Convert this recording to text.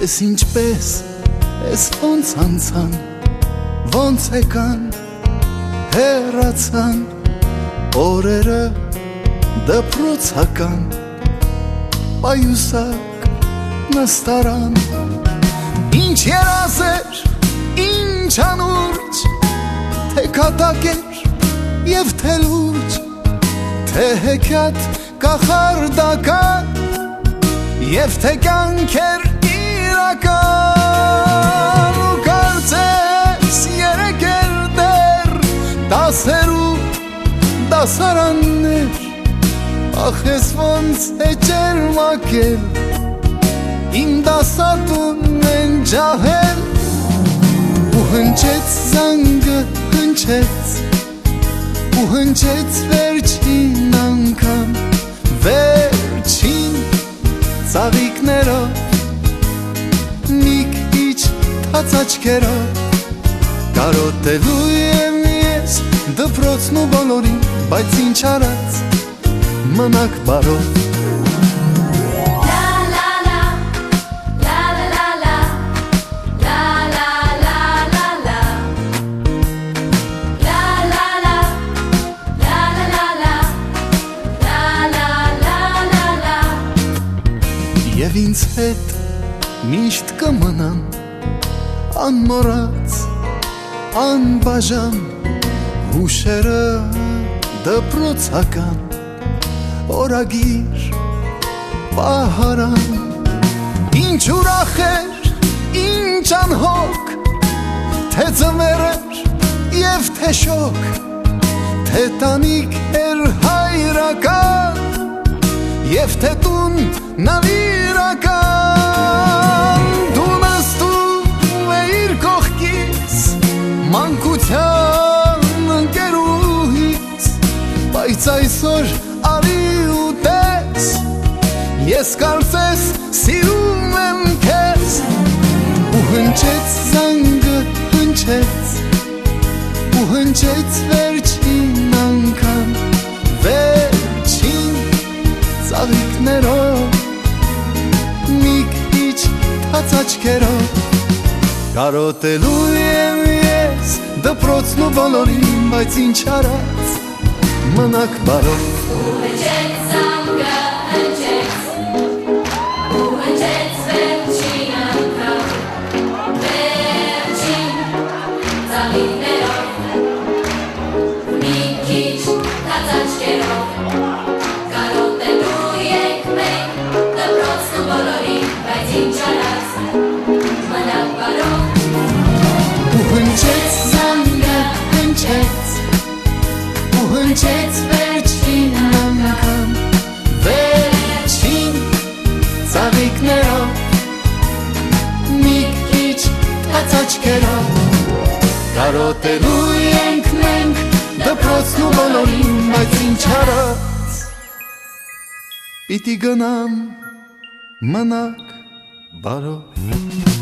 Ես ինչպես, ես ոնց անցան, ոնց եկան, հեռացան, օրերը դպրոցական, պայուսակ նստարան, ինչ երազեր, ինչ անուրջ, թե կատակեր և թե լուրջ, թե հեքիաթ կախարդական և թե կյանքեր իրական ու կարծես երեքեր դեր դասերու դասարաններ ախ ես ոնց է ջերմակել իմ դասատուն են ջահել ու հնչեց զանգը հնչեց ու հնչեց վերջին անգամ վերջին ծաղիկներով մի քիչ թաց աչքերով կարոտելու եմ ես դպրոցն ու բոլորին բայց ինչ արած մնաք բարով Եվ ինձ հետ միշտ կմնան անմոռաց, անբաժան հուշերը դպրոցական օրագիր պահարան ինչ ուրախ էր, ինչ անհոգ թե ձմեռեր և թե շոգ թե տանիք էր հայրական և թե տուն նավիրական դու նստում էիր կողքիս մանկության ընկերուհիս բայց այսօր արի ու տես ես կարծես սիրում եմ քեզ ու հնչեց զանգը հնչեց ու հնչեց վերջին անգամ վերջին ծաղիկներով մի քիչ թաց աչքերով կարոտելու եմ ես դպրոցն ու բոլորին բայց ինչ արած մնաք բարով ու հնչեց զանգը հնչեց ու հնչեց վերջին անգամ վերջին ծաղիկներով մի քիչ թաց աչքերով Հնչեց վերջին անգամ վերջին ծաղիկներով մի քիչ թաց աչքերով կարոտելու ենք մենք դպրոցն ու բոլորին բայց ինչ արած պիտի գնամ մնաք բարով